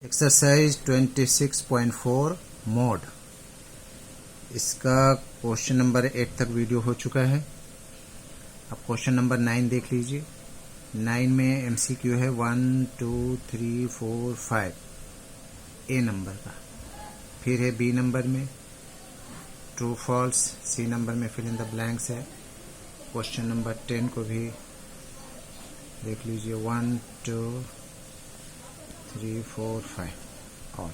Exercise 26.4 mode. इसका question number 8 तक video हो चुका है। अब क्वेश्चन नंबर 9 देख लीजिए। 9 में एमसीक्यू है 1 2 3 4 5 ए नंबर का, फिर है बी नंबर में ट्रू फॉल्स, सी नंबर में फिल इन द ब्लैंक्स है। क्वेश्चन नंबर 10 को भी देख लीजिए 1 2 3 4 5 और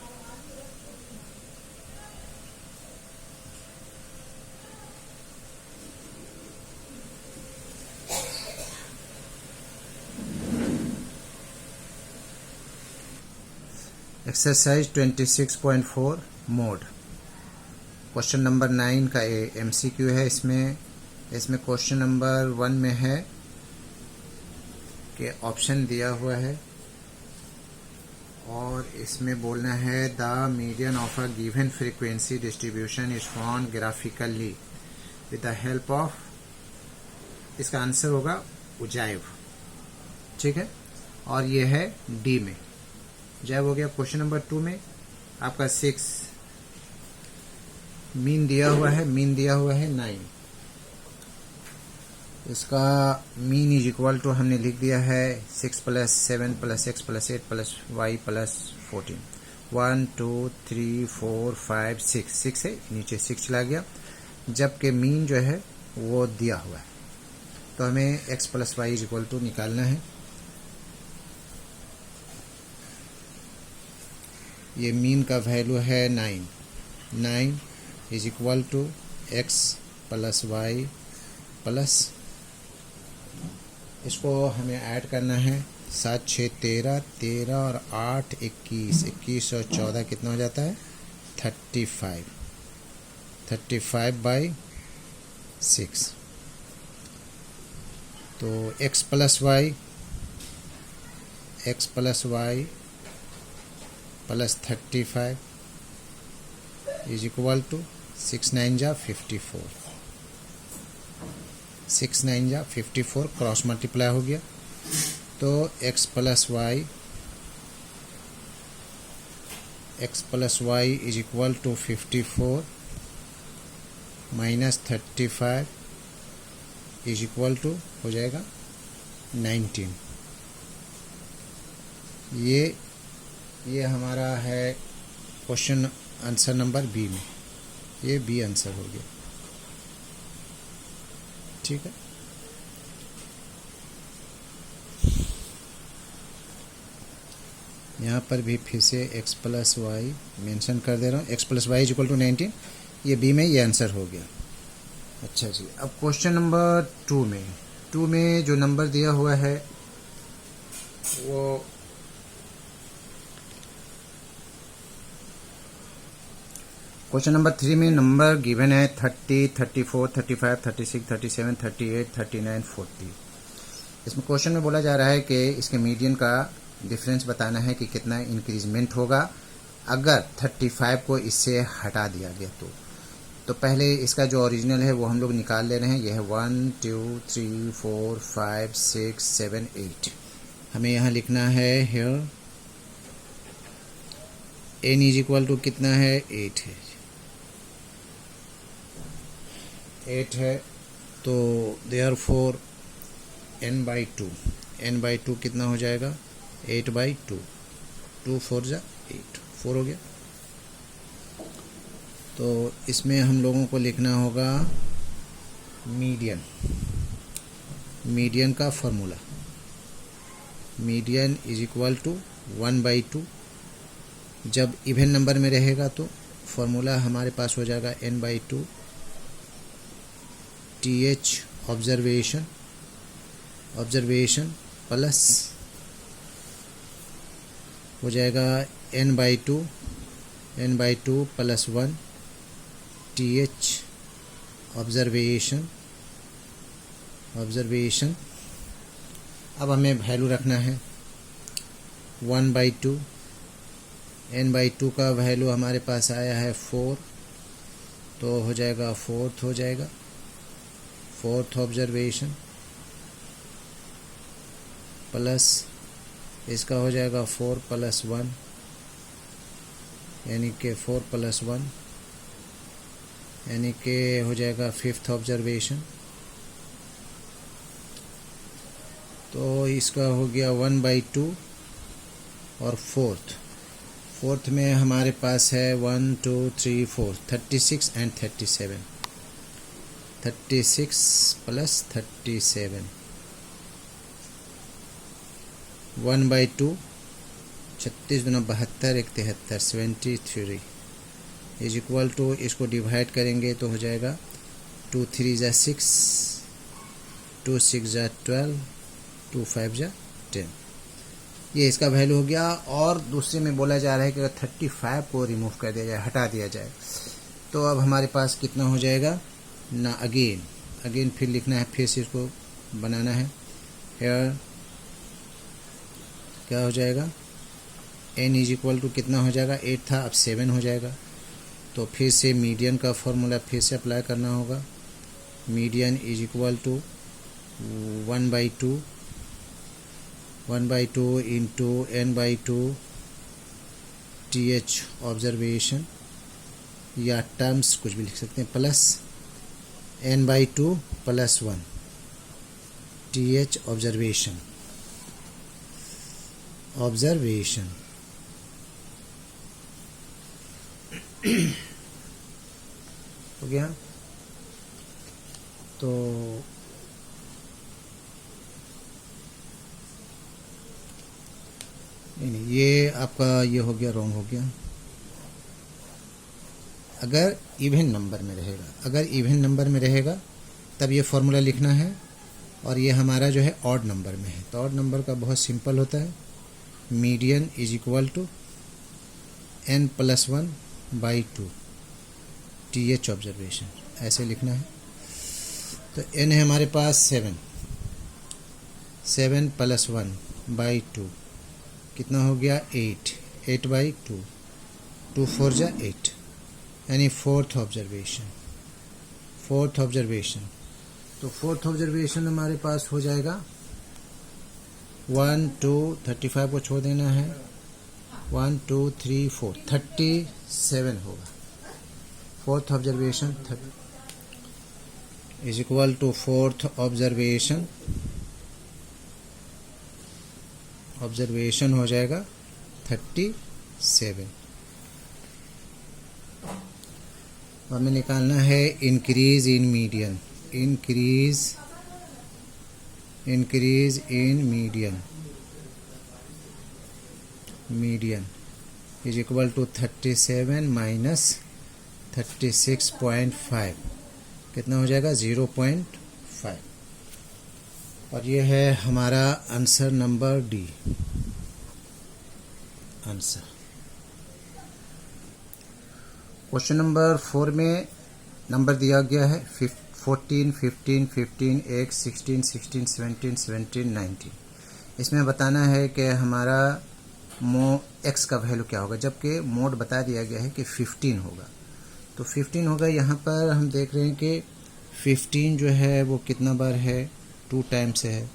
एक्सरसाइज 26.4 मोड। क्वेश्चन नंबर 9 का एमसीक्यू है। इसमें क्वेश्चन नंबर 1 में है कि ऑप्शन दिया हुआ है और इसमें बोलना है the median of a given frequency distribution is found graphically with the help of. इसका आंसर होगा उजाइव, ठीक है। और ये है डी में उजाइव हो गया। क्वेश्चन नंबर 2 में आपका 6 मीन दिया हुआ है, 9। इसका मीन इज इक्वल टू हमने लिख दिया है 6 + 7 + x + 8 + y + 14। 1 2 3 4 5 6 है, नीचे 6 चला गया, जबकि मीन जो है वो दिया हुआ है। तो हमें x + y = निकालना है। ये मीन का वैल्यू है 9 is equal to x + y plus, इसको हमें ऐड करना है 7 6 13 13 और 8 21 21 और 14 कितना हो जाता है 35/6। तो x + y plus 35 is equal to 6 9 जा 54, 6 9 जा 54, क्रॉस मल्टीप्लाई हो गया। तो x + y is equal to 54 minus 35 is equal to हो जाएगा 19। ये हमारा है क्वेश्चन आंसर नंबर बी में, ये बी आंसर हो गया, ठीक है। यहाँ पर भी फिर से x + y मेंशन कर दे रहा हूँ, x + y = 19, ये बी में ये आंसर हो गया। अच्छा जी, अब क्वेश्चन नंबर 2 में जो नंबर दिया हुआ है वो क्वेश्चन नंबर 3 में नंबर गिवन है 30 34 35 36 37 38 39 40। इसमें क्वेश्चन में बोला जा रहा है कि इसके मीडियन का डिफरेंस बताना है कि कितना इंक्रीजमेंट होगा अगर 35 को इससे हटा दिया गया। तो पहले इसका जो ओरिजिनल है वो हम लोग निकाल ले रहे हैं। यह है 1 2 3 4 5 6 7 8। हमें यहाँ लिखना है here n is equal to कितना है 8 है, 8 है। तो देयरफॉर n/2 कितना हो जाएगा 8/2, 2 4 जा 8, 4 हो गया। तो इसमें हम लोगों को लिखना होगा मीडियन का formula. Median is equal to 1/2। जब इवन नंबर में रहेगा तो फॉर्मूला हमारे पास हो जाएगा n/2 th ऑब्जर्वेशन प्लस हो जाएगा n/2 + 1 th ऑब्जर्वेशन। अब हमें वैल्यू रखना है 1/2, n/2 का वैल्यू हमारे पास आया है 4, तो हो जाएगा 4th हो जाएगा, 4th ऑब्जर्वेशन प्लस इसका हो जाएगा 4 + 1 यानी कि 4 + 1 यानी कि हो जाएगा 5th ऑब्जर्वेशन। तो इसका हो गया 1/2 और 4th में हमारे पास है 1 2 3 4 36 एंड 37, 36 + 37 1/2 36 × 72 = 73 73 इज इक्वल टू, इसको डिवाइड करेंगे तो हो जाएगा 2 3 = 6, 2 6 = 12, 2 5 = 10। ये इसका वैल्यू हो गया। और दूसरे में बोला जा रहा है कि अगर 35 को रिमूव कर दिया जाए, हटा दिया जाए, तो अब हमारे पास कितना हो जाएगा ना। अगेन फिर लिखना है, फिर से इसको बनाना है। हेयर क्या हो जाएगा, n इज इक्वल टू कितना हो जाएगा, 8 था, अब 7 हो जाएगा। तो फिर से मीडियन का फॉर्मूला फिर से अप्लाई करना होगा। Median is equal to 1/2 into n/2 th observation, या टर्म्स कुछ भी लिख सकते हैं, प्लस n/2 + 1 th ऑब्जर्वेशन हो गया। तो नहीं, ये आपका ये हो गया, रॉन्ग हो गया। अगर इवन नंबर में रहेगा, तब ये फॉर्मूला लिखना है। और ये हमारा जो है ऑड नंबर में है, तो ऑड नंबर का बहुत सिंपल होता है। Median is equal to n + 1/2 th observation, ऐसे लिखना है। तो n है हमारे पास 7 + 1/2 कितना हो गया 8, 8/2, 2 4 = 8, यानी 4th ऑब्जर्वेशन। तो 4th ऑब्जर्वेशन हमारे पास हो जाएगा 1 2 35 को छोड़ देना है, 1 2 3 4 37 होगा। 4th observation is equal to 4th observation हो जाएगा 37। और हमें निकालना है increase in median, median is equal to 37 minus 36.5 कितना हो जाएगा 0.5। और ये है हमारा answer number D. Answer question number 4 में नंबर दिया गया है 14, 15, 15, 8, 16, 16, 17, 17, 19। इसमें बताना है कि हमारा एक्स का वैल्यू क्या होगा, जबकि मोड बता दिया गया है कि 15 होगा। तो 15 होगा। यहाँ पर हम देख रहे हैं कि 15 जो है वो कितना बार है, 2 टाइम्स है,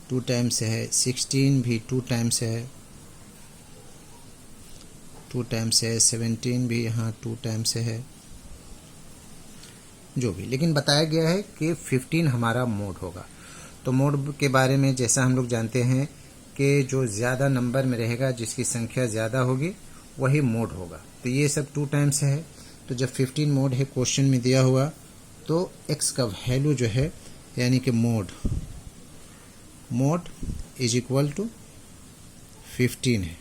2 टाइम्स है। 16 भी 2 टाइम्स है, 2 टाइम्स है। 17 भी यहाँ 2 टाइम्स है, जो भी, लेकिन बताया गया है कि 15 हमारा मोड होगा। तो मोड के बारे में जैसा हम लोग जानते हैं कि जो ज़्यादा नंबर में रहेगा, जिसकी संख्या ज़्यादा होगी, वही मोड होगा। तो ये सब 2 टाइम्स है। तो जब 15 मोड है क्वेश्चन में दिया हुआ, तो x का वैल्यू जो है, यानी कि मोड इज इक्वल टू 15 है,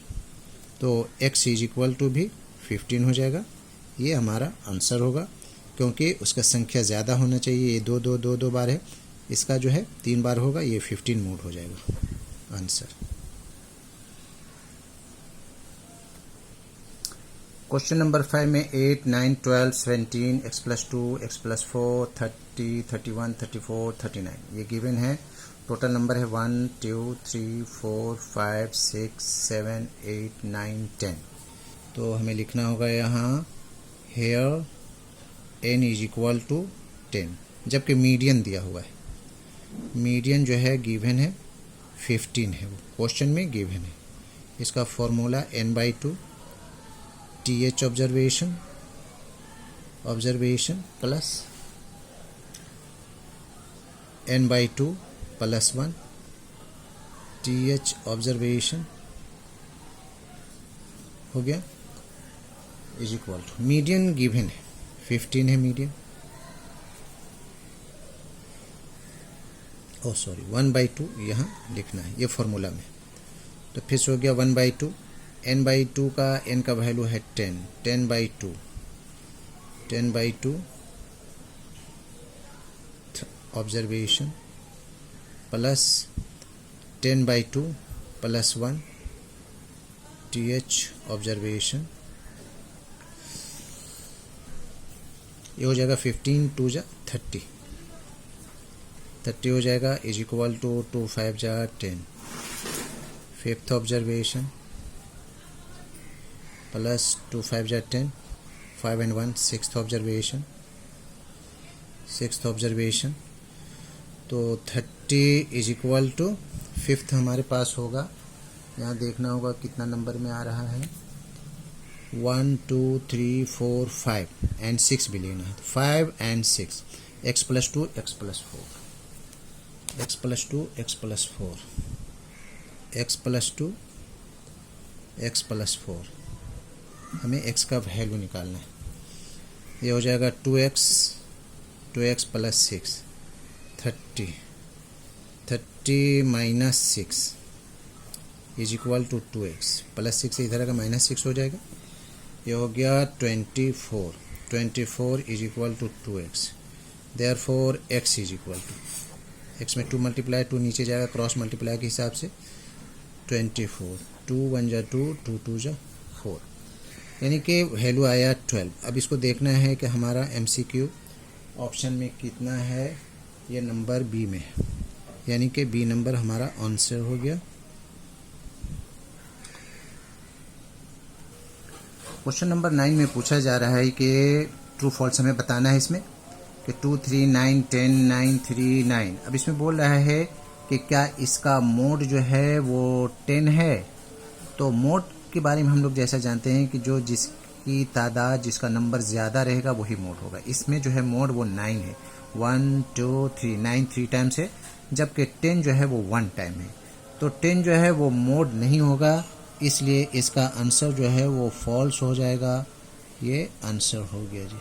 तो x इज इक्वल टू भी 15 हो जाएगा। ये हमारा आंसर होगा, क्योंकि उसका संख्या ज़्यादा होना चाहिए। ये 2 2 2 2 बार है, इसका जो है 3 बार होगा, ये 15 मोड हो जाएगा आंसर। क्वेश्चन नंबर 5 में 8, 9, 12, 17, x+2, x+4, 30, 31, 34, 39 ये गिवन है। टोटल नंबर है 1 2 3 4 5 6 7 8 9 10। तो हमें लिखना होगा यहाँ here n is equal to 10, जबकि मीडियन दिया हुआ है। मीडियन जो है गिवन है 15 है, वो क्वेश्चन में गिवन है। इसका formula n/2 TH observation plus n/2 plus 1 TH observation हो गया is equal to median given है 15 है मीडियन, ओ सॉरी 1/2 यहाँ लिखना है ये फॉर्मूला में। तो फिर से हो गया 1/2 n/2 का n का वैल्यू है 10 10/2 observation plus 10/2 plus 1 TH observation, ये हो जाएगा 15 2 जा 30 हो जाएगा इज इक्वल टू 2 5 जा 10 फिफ्थ ऑब्जर्वेशन प्लस 2 5 जा 10 5 and 1 सिक्स्थ ऑब्जर्वेशन। तो 30 इज इक्वल टू फिफ्थ हमारे पास होगा, यहाँ देखना होगा कितना नंबर में आ रहा है 1 2 3 4 5 एंड 6 भी लेना है। 5 and 6 x + 2 x + 4 x + 2 x + 4 x + 2 x + 4 हमें x का वैल्यू निकालना है। ये हो जाएगा 2x + 6 30 minus 6 is equal to 2x plus 6 इधर का माइनस 6 हो जाएगा। ये हो गया 24 is equal to 2x, therefore x is equal to x में 2 मल्टीप्लाई 2 नीचे जाएगा क्रॉस मल्टीप्लाई के हिसाब से 24 2 1 जा 2 2 2 जा 4 यानी कि वैल्यू आया 12। अब इसको देखना है कि हमारा MCQ ऑप्शन में कितना है, ये नंबर बी में है, यानी कि बी नंबर हमारा आंसर हो गया। क्वेश्चन नंबर 9 में पूछा जा रहा है कि ट्रू फॉल्स हमें बताना है इसमें कि 2 3 9 10 9 3 9। अब इसमें बोल रहा है कि क्या इसका मोड जो है वो 10 है। तो मोड के बारे में हम लोग जैसा जानते हैं कि जो जिसकी तादाद जिसका नंबर ज़्यादा रहेगा वही मोड होगा। इसमें जो है मोड वो 9 है, 1 2 3 9 3 टाइम्स है, जबकि 10 जो है वो 1 टाइम है। तो 10 जो है वो मोड नहीं होगा, इसलिए इसका आंसर जो है वो फॉल्स हो जाएगा। ये आंसर हो गया जी।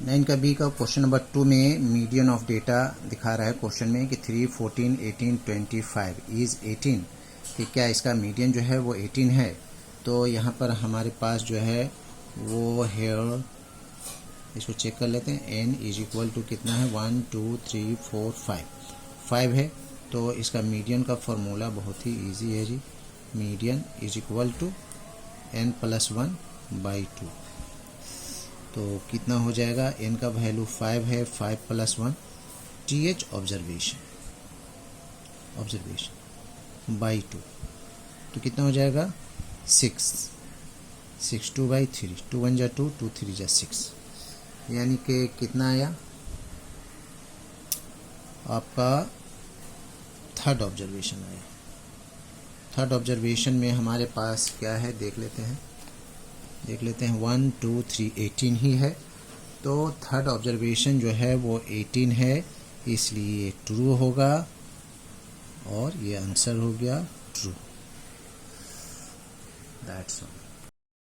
9 का बी का क्वेश्चन नंबर 2 में मीडियन ऑफ डेटा दिखा रहा है क्वेश्चन में कि 3 14 18 25 इज 18, कि क्या इसका मीडियन जो है वो 18 है। तो यहाँ पर हमारे पास जो है वो है, इसको चेक कर लेते हैं। n इज इक्वल टू कितना है 1 2 3 4 5 है। तो इसका मीडियन का फॉर्मूला बहुत ही इजी है जी। Median is equal to n + 1/2। तो कितना हो जाएगा, n का वैल्यू 5 है, 5 + 1 TH ऑब्जर्वेशन /2। तो कितना हो जाएगा 6 2/3 2 1 जा 2 2 3 जा 6, यानी कि कितना आया आपका थर्ड ऑब्जर्वेशन आया। थर्ड ऑब्जर्वेशन में हमारे पास क्या है देख लेते हैं 1 2 3 18 ही है। तो थर्ड ऑब्जर्वेशन जो है वो 18 है, इसलिए ट्रू होगा और ये आंसर हो गया ट्रू। That's all.